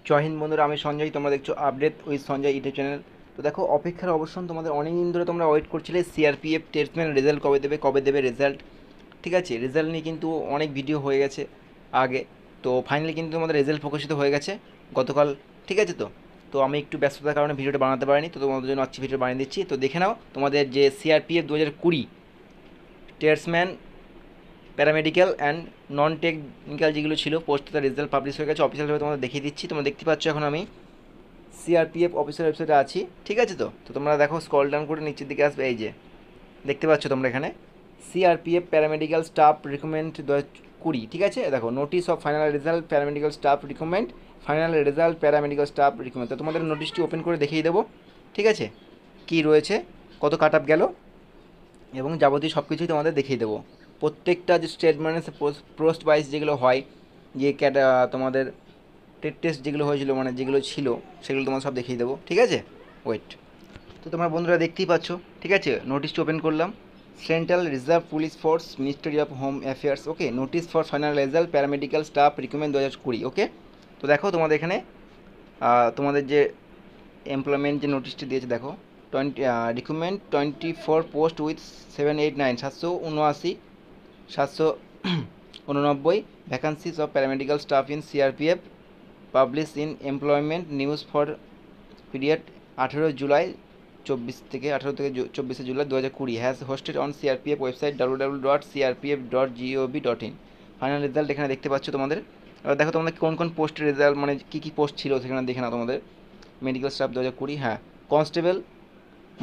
জয় হিন্দ বন্ধুরা, আমি সঞ্জয়। তোমরা দেখছো update with Sanjay YouTube channel. তো দেখো, অপেক্ষার অবসান। তোমাদের অনেক দিন ধরে তোমরা ওয়েট করছিলে সিআরপিএফ টেস্টম্যান রেজাল্ট কবে দেবে রেজাল্ট। ঠিক আছে, রেজাল্ট নিয়ে কিন্তু অনেক ভিডিও হয়ে গেছে আগে। তো ফাইনালি কিন্তু তোমাদের রেজাল্ট প্রকাশিত হয়ে গেছে গতকাল। ঠিক আছে, তো আমি একটু ব্যস্ততার কারণে ভিডিওটা বানাতে পারিনি, তো তোমাদের জন্য আজকে ভিডিও বানিয়ে দিচ্ছি। তো দেখে নাও তোমাদের যে সিআরপিএফ 2020 টেস্টম্যান প্যারামেডিক্যাল অ্যান্ড নন টেকনিক্যাল যেগুলো ছিল পোস্ট, তার রেজাল্ট পাবলিশ হয়ে গেছে অফিসিয়ালভাবে। তোমাদের দেখিয়ে দিচ্ছি। তোমরা দেখতে পাচ্ছ এখন আমি সিআরপিএফ অফিসিয়াল ওয়েবসাইটে আছি। ঠিক আছে, তো তোমরা দেখো, স্ক্রল ডাউন করে নিচের দিকে আসবে। এই যে দেখতে পাচ্ছ তোমরা এখানে সিআরপিএফ প্যারামেডিক্যাল স্টাফ রিক্রুটমেন্ট 2020। ঠিক আছে, দেখো, notice of final result paramedical staff recruitment, final result paramedical staff recruitment. তো তোমাদের নোটিশটি ওপেন করে দেখিয়ে দেবো। ঠিক আছে, কী রয়েছে, কত কাট আপ গেল এবং যাবতীয় সব কিছুই তোমাদের দেখিয়ে দেবো। প্রত্যেকটা যে স্টেটমেন্ট পোস্ট ওয়াইজ যেগুলো হয়, যে তোমাদের টেস্ট যেগুলো হয়েছিল, মানে যেগুলো ছিল, সেগুলো তোমার সব দেখিয়ে দেবো। ঠিক আছে, ওয়েট। তো তোমরা বন্ধুরা দেখতেই পাচ্ছ। ঠিক আছে, নোটিশটি ওপেন করলাম। Central reserve police force, ministry of home affairs. Okay, notice for final result paramedical staff recruitment 2020। ওকে, তো দেখো তোমাদের এখানে তোমাদের যে এমপ্লয়মেন্ট যে নোটিশটি দিয়েছে, দেখো, recruitment 24 post with 789 779 789 vacancies of paramedical staff in CRPF publish in employment news for period 18 July 24 থেকে 24 July 2020 has hosted on CRPF website www.crpf.gov.in। Final result এখানে দেখতে পাচ্ছ তোমাদের। এবার দেখো তোমাদের কোন কোন পোস্টের রেজাল্ট, মানে কী কী পোস্ট ছিল সেখানে দেখে নাও তোমাদের। মেডিকেল স্টাফ 2020, হ্যাঁ, কনস্টেবল,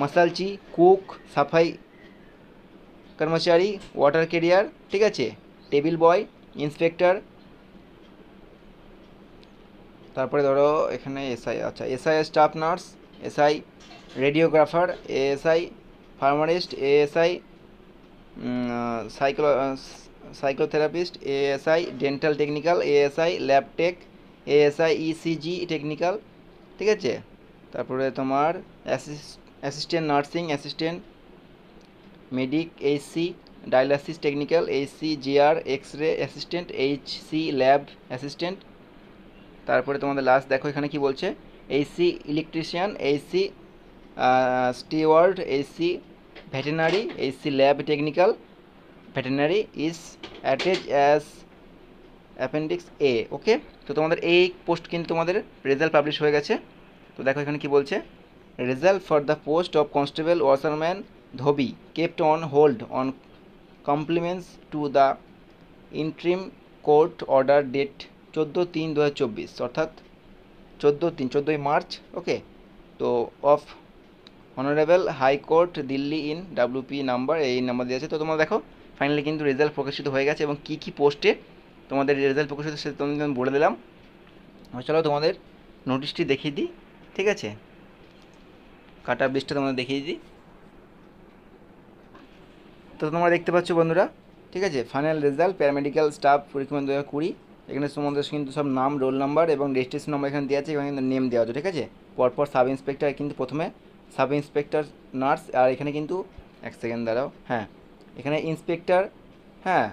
মশালচি, কুক, সাফাই কর্মচারী, ওয়াটার ক্যারিয়ার। ঠিক আছে, টেবিল বয়, ইন্সপেক্টর। তারপরে ধরো এখানে এসআই, আচ্ছা, SI staff nurse, SI radiographer, ASI pharmacist, ASI সাইক্লো physiotherapist, ASI dental technical, ASI lab tech, ASI ECG technical. ঠিক আছে, তারপরে তোমার assistant nursing assistant, medic, HC dialysis technical, HC GR X ray assistant, HC lab assistant. তারপরে তোমাদের last দেখো এখানে কি বলছে, HC electrician, HC steward, HC veterinary, HC lab technical veterinary is attach as appendix A. Okay, তো তোমাদের এই post কিন্তু তোমাদের রেজাল্ট পাবলিশ হয়ে গেছে। তো দেখো এখানে কি বলছে, result for the post of constable washerman dhobi kept on hold on compliments to the interim court order date 14/3/2024, অর্থাৎ 14/3 ওকে, তো of honourable high court Delhi in WP number, এই নাম্বার দিয়ে আছে। তো তোমরা দেখো, ফাইনালি কিন্তু রেজাল্ট প্রকাশিত হয়ে গেছে এবং কী কী পোস্টে তোমাদের রেজাল্ট প্রকাশিত সেটা তোমাদের আমি বলে দিলাম। চলো তোমাদের নোটিশটি দেখিয়ে দিই। ঠিক আছে, কাট অফ লিস্টটা তোমাদের দেখিয়ে দিই। তো তোমরা দেখতে পাচ্ছ বন্ধুরা, ঠিক আছে, final result paramedical staff recruitment 2020। এখানে তোমাদের কিন্তু সব নাম, রোল নাম্বার এবং রেজিস্ট্রেশন নাম্বার এখানে দেওয়া আছে, এখানে কিন্তু নেম দেওয়া আছে। ঠিক আছে, পরপর সাব ইন্সপেক্টর কিন্তু প্রথমে সাব ইন্সপেক্টর নার্স, আর এখানে কিন্তু এক সেকেন্ড দাঁড়াও, হ্যাঁ, এখানে ইন্সপেক্টর, হ্যাঁ,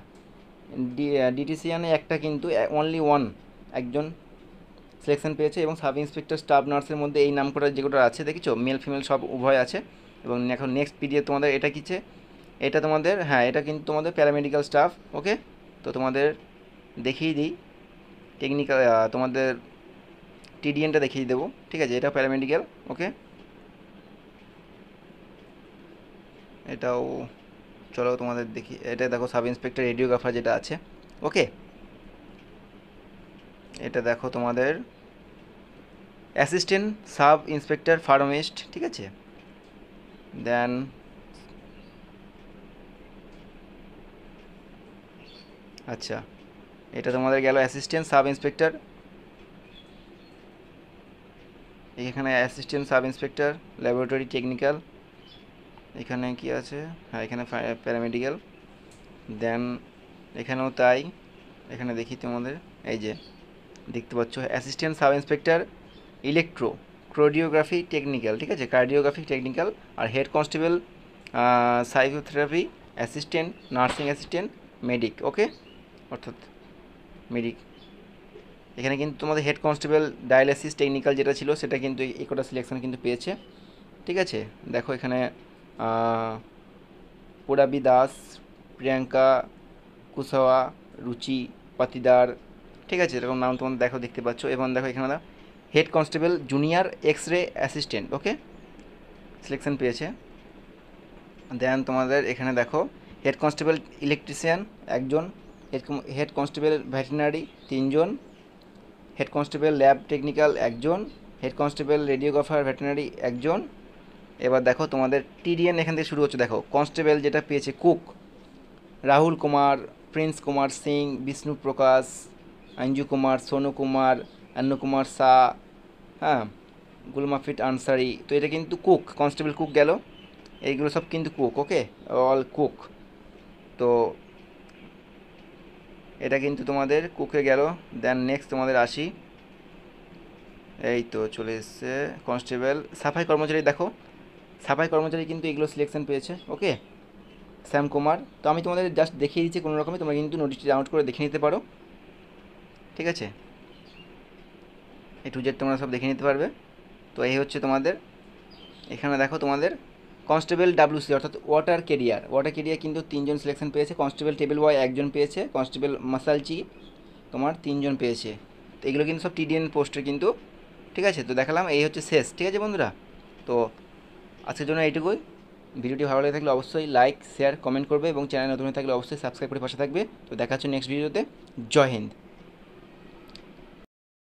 ডিটিসিয়ানে একটা কিন্তু অনলি ওয়ান, একজন সিলেকশন পেয়েছে, এবং সাব ইন্সপেক্টর স্টাফ নার্সের মধ্যে এই নাম করা যেগুলো আছে দেখেছো, মেল ফিমেল সব উভয় আছে। এবং এখন নেক্সট পিরিয়ড তোমাদের এটা কিছে, এটা তোমাদের, হ্যাঁ, এটা কিন্তু তোমাদের প্যারামেডিক্যাল স্টাফ। ওকে, তো তোমাদের দেখিয়ে দিই টেকনিক্যাল, তোমাদের টিডিএনটা দেখিয়ে দেবো। ঠিক আছে, এটা প্যারামেডিক্যাল। ওকে, এটাও চলো তোমাদের দেখি, এটা দেখো সাব ইন্সপেক্টর রেডিওগ্রাফার যেটা আছে। ওকে, এটা দেখো তোমাদের অ্যাসিস্ট্যান্ট সাব ইন্সপেক্টর ফার্মিস্ট। ঠিক আছে, দেন আচ্ছা, এটা তোমাদের গেল অ্যাসিস্ট্যান্ট সাব ইন্সপেক্টর। এখানে assistant sub inspector laboratory technical, এখানে কি আছে, হ্যাঁ, এখানে প্যারামেডিক্যাল। দেন এখানেও তাই, এখানে দেখি তোমাদের, এই যে দেখতে পাচ্ছ assistant sub inspector electro cardiography technical. ঠিক আছে, কার্ডিওগ্রাফি টেকনিক্যাল। আর head constable psychotherapy assistant nursing assistant medic. Okay, অর্থাৎ মেডিক। এখানে কিন্তু তোমাদের হেড কনস্টেবল ডায়ালিসিস টেকনিক্যাল যেটা ছিল সেটা কিন্তু এই কটা সিলেকশন কিন্তু পেয়েছে। ঠিক আছে, দেখো এখানে পুরাবি দাস, প্রিয়াঙ্কা কুশওয়া, রুচি পাতিদার, ঠিক আছে, এরকম নাম তোমাদের দেখো দেখতে পাচ্ছ। এবং দেখো এখানে head constable junior X ray assistant, okay, selection পেয়েছে। দেন তোমাদের এখানে দেখো হেড কনস্টেবল ইলেকট্রিশিয়ান একজন, হেড কনস্টেবল ভেটেরিনারি তিনজন, হেড কনস্টেবল ল্যাব টেকনিক্যাল একজন, হেড কনস্টেবল রেডিওগ্রাফার ভেটেরিনারি একজন। এবার দেখো তোমাদের টিডিএন এখান থেকে শুরু হচ্ছে, দেখো কনস্টেবল যেটা পেয়েছে কুক রাহুল কুমার, প্রিন্স কুমার সিং, বিষ্ণু প্রকাশ, অঞ্জু কুমার, সোনু কুমার, অন্ন কুমার শাহ, হ্যাঁ, গুলমাফিট আনসারি। তো এটা কিন্তু কুক, কনস্টেবল কুক গেল, এইগুলো সব কিন্তু কুক, ওকে, অল কুক। তো এটা কিন্তু তোমাদের কুকে গেল। দেন নেক্সট তোমাদের আসি, এই তো চলে এসছে কনস্টেবল সাফাই কর্মচারী। দেখো সাফাই কর্মচারী কিন্তু এগুলো সিলেকশন পেয়েছে, ওকে, শ্যাম কুমার। তো আমি তোমাদের জাস্ট দেখিয়ে দিচ্ছি কোনো রকমই, তোমরা কিন্তু নোটিশটি ডাউনলোড করে দেখে নিতে পারো। ঠিক আছে, এই টু জেড তোমরা সব দেখে নিতে পারবে। তো এই হচ্ছে তোমাদের, এখানে দেখো তোমাদের কনস্টেবল ডাব্লিউসি অর্থাৎ ওয়াটার কেরিয়ার কিন্তু তিনজন সিলেকশন পেয়েছে। কনস্টেবল টেবিল বয় একজন পেয়েছে, কনস্টেবল মাসালচি তোমার তিনজন পেয়েছে। তো এগুলো কিন্তু সব টিডিএন পোস্টের কিন্তু। ঠিক আছে, তো দেখালাম, এই হচ্ছে শেষ। ঠিক আছে বন্ধুরা, তো আজকের জন্য এইটুকুই। ভিডিওটি ভালো লেগে থাকলে অবশ্যই লাইক শেয়ার কমেন্ট করবে এবং চ্যানেল নতুন হয়ে থাকলে অবশ্যই সাবস্ক্রাইব করে পাশে থাকবে। তো দেখা হচ্ছে নেক্সট ভিডিওতে। জয় হিন্দ।